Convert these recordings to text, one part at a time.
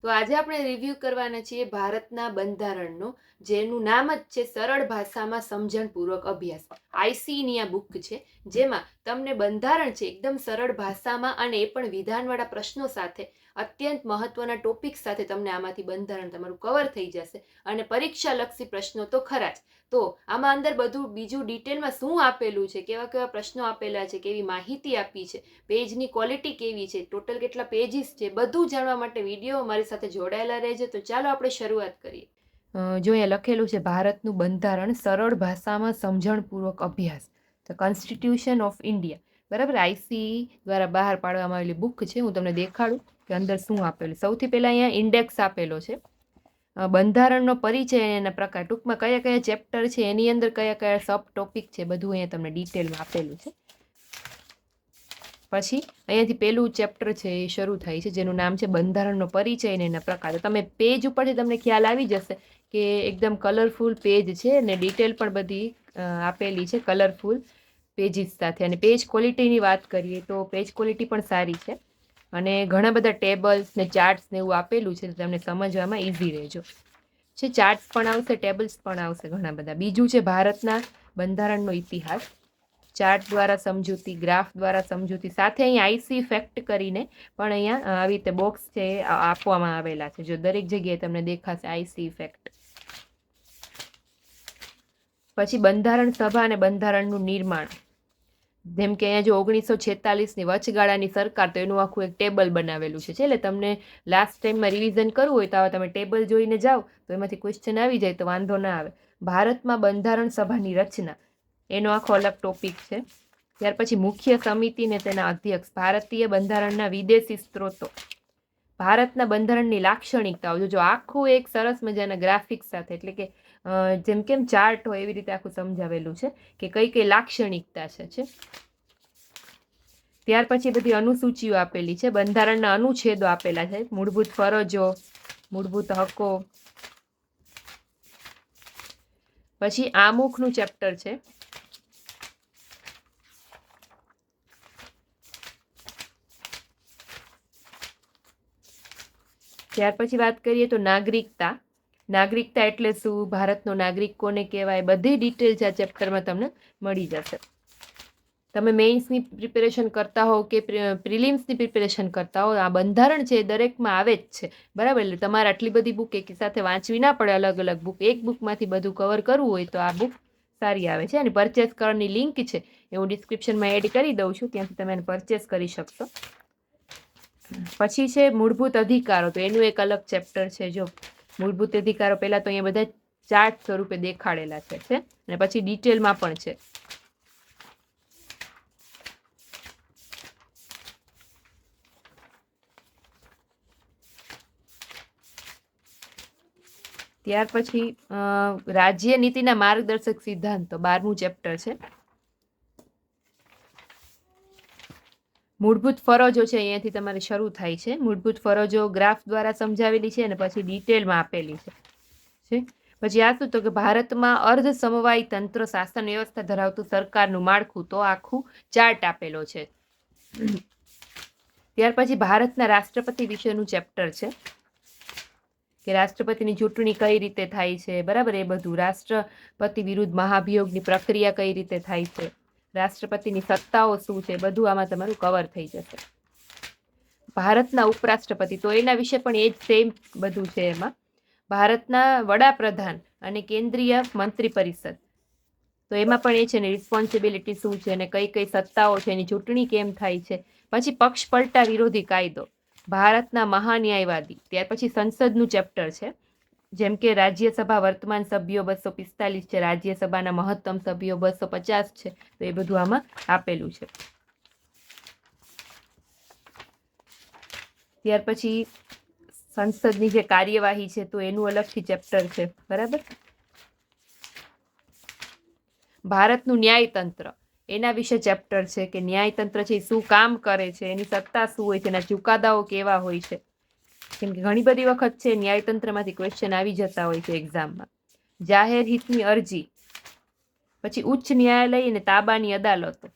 તો આજે આપણે રિવ્યૂ કરવાના છીએ ભારતના બંધારણનો, જેનું નામ જ છે સરળ ભાષામાં સમજણપૂર્વક અભ્યાસ. આઈસીની આ બુક છે, જેમાં તમને બંધારણ છે એકદમ સરળ ભાષામાં અને એ પણ વિધાનવાળા પ્રશ્નો સાથે અત્યંત મહત્વના ટોપિક સાથે તમને આમાંથી બંધારણ તમારું કવર થઈ જશે. અને પરીક્ષાલક્ષી પ્રશ્નો તો ખરા જ. તો આમાં અંદર બધું બીજું ડિટેલમાં શું આપેલું છે, કેવા કેવા પ્રશ્નો આપેલા છે, કેવી માહિતી આપી છે, પેજની ક્વોલિટી કેવી છે, ટોટલ કેટલા પેજીસ છે, બધું જાણવા માટે વિડીયો અમારી સાથે જોડાયેલા રહેજો. તો ચાલો આપણે શરૂઆત કરીએ. જો અહીંયા લખેલું છે ભારતનું બંધારણ સરળ ભાષામાં સમજણપૂર્વક અભ્યાસ, ધ કોન્સ્ટિટ્યુશન ઓફ ઇન્ડિયા. બરાબર, આઈસી દ્વારા બહાર પાડવામાં આવેલી બુક છે. હું તમને દેખાડું કે અંદર શું આપેલું. સૌથી પહેલાં અહીંયા ઇન્ડેક્સ આપેલો છે, બંધારણનો પરિચય અને એના પ્રકાર, ટૂંકમાં કયા કયા ચેપ્ટર છે, એની અંદર કયા કયા સબ ટોપિક છે, બધું અહીંયા તમને ડિટેલમાં આપેલું છે. પછી અહીંયાથી પેલું ચેપ્ટર છે એ શરૂ થાય છે, જેનું નામ છે બંધારણનો પરિચય અને એના પ્રકાર. તમે પેજ ઉપરથી તમને ખ્યાલ આવી જશે કે એકદમ કલરફુલ પેજ છે અને ડિટેલ પણ બધી આપેલી છે કલરફુલ પેજીસ સાથે. અને પેજ ક્વોલિટીની વાત કરીએ તો પેજ ક્વોલિટી પણ સારી છે અને ઘણા બધા ટેબલ્સ ને ચાર્ટ્સ ને એવું આપેલું છે, તમને સમજવામાં ઇઝી રહેજો છે. ચાર્ટ્સ પણ આવશે, ટેબલ્સ પણ આવશે ઘણા બધા. બીજું છે ભારતના બંધારણનો ઇતિહાસ, ચાર્ટ દ્વારા સમજૂતી, ગ્રાફ દ્વારા સમજૂતી, સાથે અહીંયા આઈસી ફેક્ટ કરીને પણ અહીંયા આવી રીતે બોક્સ છે આપવામાં આવેલા છે. જો દરેક જગ્યાએ તમને દેખાશે આઈસી ફેક્ટ. પછી બંધારણ સભા અને બંધારણનું નિર્માણ, જેમ કે અહીંયા જો 1946ની વચગાળાની સરકાર, તો એનું આખું એક ટેબલ બનાવેલું છે. એટલે તમને લાસ્ટ ટાઈમમાં રિવિઝન કરવું હોય તો તમે ટેબલ જોઈને જાઓ તો એમાંથી ક્વેશ્ચન આવી જાય તો વાંધો ના આવે. ભારતમાં બંધારણ સભાની રચના, એનો આખો અલગ ટોપિક છે. ત્યાર પછી મુખ્ય સમિતિ ને તેના અધ્યક્ષ, ભારતીય બંધારણના વિદેશી સ્ત્રોતો, ભારતના બંધારણની લાક્ષણિકતાઓ. જો આખું એક સરસ મજાના ગ્રાફિક્સ સાથે, એટલે કે જેમ કેમ ચાર્ટ હોય એવી રીતે આખું સમજાવેલું છે કે કઈ કઈ લાક્ષણિકતા છે. ત્યાર પછી બધી અનુસૂચિઓ આપેલી છે, બંધારણના અનુચ્છેદો આપેલા છે, મૂળભૂત ફરજો, મૂળભૂત હકો. પછી આમુખનું ચેપ્ટર છે. ત્યાર પછી વાત કરીએ તો નાગરિકતા, નાગરિકતા એટલે શું, ભારતનો નાગરિક કોને કહેવાય, બધી ડિટેલ્સ આ ચેપ્ટરમાં તમને મળી જશે. તમે મેઇન્સની પ્રિપેરેશન કરતા હો કે પ્રિલિમ્સની પ્રિપેરેશન કરતા હો, આ બંધારણ છે એ દરેકમાં આવે જ છે. બરાબર, એટલે તમારે આટલી બધી બુક એક સાથે વાંચવી ના પડે, અલગ અલગ બુક, એક બુકમાંથી બધું કવર કરવું હોય તો આ બુક સારી આવે છે. અને પરચેસ કરવાની લિંક છે એ હું ડિસ્ક્રિપ્શનમાં એડ કરી દઉં છું, ત્યાંથી તમે એને પરચેસ કરી શકશો. પછી છે મૂળભૂત અધિકારો, તો એનું એક અલગ ચેપ્ટર છે. જો મૂળભૂત અધિકારો પહેલા તો અહીંયા બધા ચાર્ટ સ્વરૂપે દેખાડેલા છે અને પછી ડિટેલમાં પણ છે. ત્યાર પછી રાજ્ય નીતિના માર્ગદર્શક સિદ્ધાંતો, 12મું ચેપ્ટર છે. મૂળભૂત ફરજો છે, અહીંયાથી તમારે શરૂ થાય છે. મૂળભૂત ફરજો ગ્રાફ દ્વારા સમજાવેલી છે અને પછી ડિટેલમાં આપેલી છે. પછી આ શું, તો કે ભારતમાં અર્ધ સમવાયી તંત્ર શાસન વ્યવસ્થા ધરાવતું સરકારનું માળખું, તો આખું ચાર્ટ આપેલો છે. ત્યાર પછી ભારતના રાષ્ટ્રપતિ વિશેનું ચેપ્ટર છે કે રાષ્ટ્રપતિની ચૂંટણી કઈ રીતે થાય છે. બરાબર, એ બધું. રાષ્ટ્રપતિ વિરુદ્ધ મહાભિયોગની પ્રક્રિયા કઈ રીતે થાય છે, રાષ્ટ્રપતિની સત્તાઓ શું છે, બધું આમાં તમારું કવર થઈ જશે. ભારતના ઉપરાષ્ટ્રપતિ, તો એના વિશે પણ એ જ સેમ બધું છે એમાં. ભારતના વડાપ્રધાન અને કેન્દ્રીય મંત્રી પરિષદ, તો એમાં પણ એ છે ને રિસ્પોન્સિબિલિટી શું છે અને કઈ કઈ સત્તાઓ છે, એની ચૂંટણી કેમ થાય છે. પછી પક્ષ પલટા વિરોધી કાયદો, ભારતના મહાન્યાયવાદી. ત્યાર પછી સંસદનું ચેપ્ટર છે, જેમ કે રાજ્યસભા વર્તમાન સભ્યો 245 છે, રાજ્યસભાના મહત્તમ સભ્યો 250 છે, તો એ બધું આમાં આપેલું છે. ત્યાર પછી સંસદની જે કાર્યવાહી છે તો એનું અલગથી ચેપ્ટર છે. બરાબર, ભારતનું ન્યાયતંત્ર, એના વિશે ચેપ્ટર છે કે ન્યાયતંત્ર છે શું કામ કરે છે, એની સત્તા શું હોય છે, એના ચુકાદાઓ કેવા હોય છે. કેમ કે ઘણી બધી વખત છે ન્યાયતંત્રમાંથી ક્વેશ્ચન આવી જતા હોય છે એક્ઝામમાં. જાહેર હિતની અરજી, પછી ઉચ્ચ ન્યાયાલય અને તાબાની અદાલતો.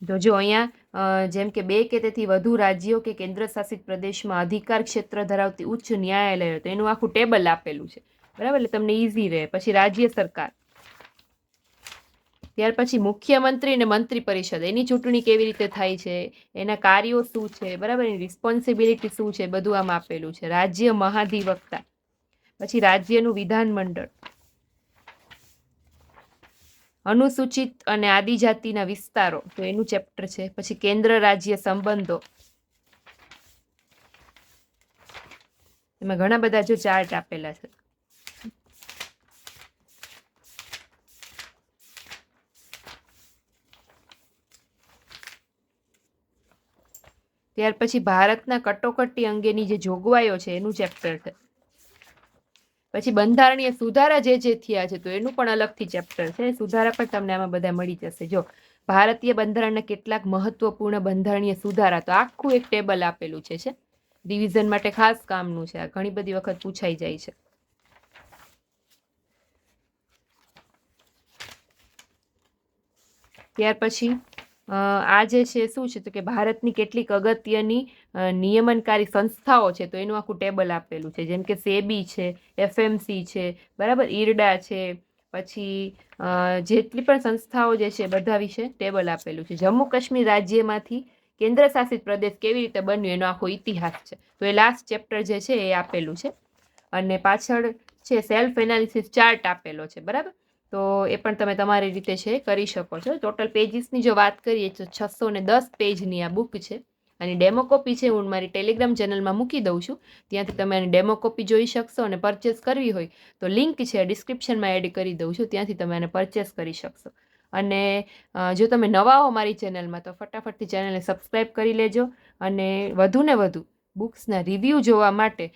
તો જો અહીંયા જેમ કે 2 કે તેથી વધુ રાજ્યો કે કેન્દ્ર શાસિત પ્રદેશમાં અધિકાર ક્ષેત્ર ધરાવતી ઉચ્ચ ન્યાયાલયો, તો એનું આખું ટેબલ આપેલું છે, બરાબર, એટલે તમને ઈઝી રહે. પછી રાજ્ય સરકાર, ત્યાર પછી મુખ્યમંત્રી અને મંત્રી પરિષદ, એની ચૂંટણી કેવી રીતે થાય છે, એના કાર્યો શું છે, બરાબર, એની રિસ્પોન્સિબિલિટી શું છે, બધું આમ આપેલું છે. રાજ્ય મહાધિવક્તા, પછી રાજ્યનું વિધાનમંડળ, અનુસૂચિત અને આદિજાતિના વિસ્તારો, તો એનું ચેપ્ટર છે. પછી કેન્દ્ર રાજ્ય સંબંધો, એમાં ઘણા બધા જો ચાર્ટ આપેલા છે. ત્યાર પછી ભારતના કટોકટી અંગેની જે જોગવાઈઓ છે એનું ચેપ્ટર છે. પછી બંધારણીય સુધારા જે થયા છે તો એનું પણ અલગથી ચેપ્ટર છે. સુધારા પણ તમને આમાં બધા મળી જશે. જો ભારતીય બંધારણના કેટલાક મહત્વપૂર્ણ બંધારણીય સુધારા, તો આખું એક ટેબલ આપેલું છે. રિવિઝન માટે ખાસ કામનું છે. આ ઘણી બધી વખત પૂછાઈ જાય છે. ત્યાર પછી આ જે છે શું છે, તો કે ભારતની કેટલીક અગત્યની નિયમનકારી સંસ્થાઓ છે, તો એનું આખું ટેબલ આપેલું છે. જેમ કે સેબી છે, FMC છે, બરાબર, ઈરડા છે, પછી જેટલી પણ સંસ્થાઓ જે છે બધા વિશે ટેબલ આપેલું છે. જમ્મુ કાશ્મીર રાજ્યમાંથી કેન્દ્ર શાસિત પ્રદેશ કેવી રીતે બન્યું એનો આખો ઇતિહાસ છે, તો એ લાસ્ટ ચેપ્ટર જે છે એ આપેલું છે. અને પાછળ છે સેલ્ફ એનાલિસિસ ચાર્ટ આપેલો છે, બરાબર, તો એ પણ તમે તમારી રીતે છે કરી શકો છો. ટોટલ પેજીસની જો વાત કરીએ તો 610 પેજની આ બુક છે. અને ડેમો કોપી છે હું મારી ટેલિગ્રામ ચેનલમાં મૂકી દઉં છું, ત્યાંથી તમે આની ડેમો કોપી જોઈ શકશો. અને પરચેસ કરવી હોય તો લિંક છે ડિસ્ક્રિપ્શનમાં એડ કરી દઉં છું, ત્યાંથી તમે આને પરચેસ કરી શકશો. અને જો તમે નવા હો મારી ચેનલમાં તો ફટાફટથી ચેનલને સબસ્ક્રાઈબ કરી લેજો. અને વધુને વધુ બુક્સના રિવ્યૂ જોવા માટે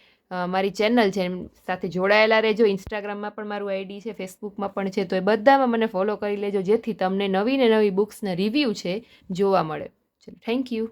મારી ચેનલ છે સાથે જોડાયેલા રહેજો. ઇન્સ્ટાગ્રામમાં પણ મારું આઈડી છે, ફેસબુકમાં પણ છે, તો એ બધામાં મને ફોલો કરી લેજો, જેથી તમને નવી ને નવી બુક્સના રિવ્યૂ છે જોવા મળે. ચલો, થેન્ક યુ.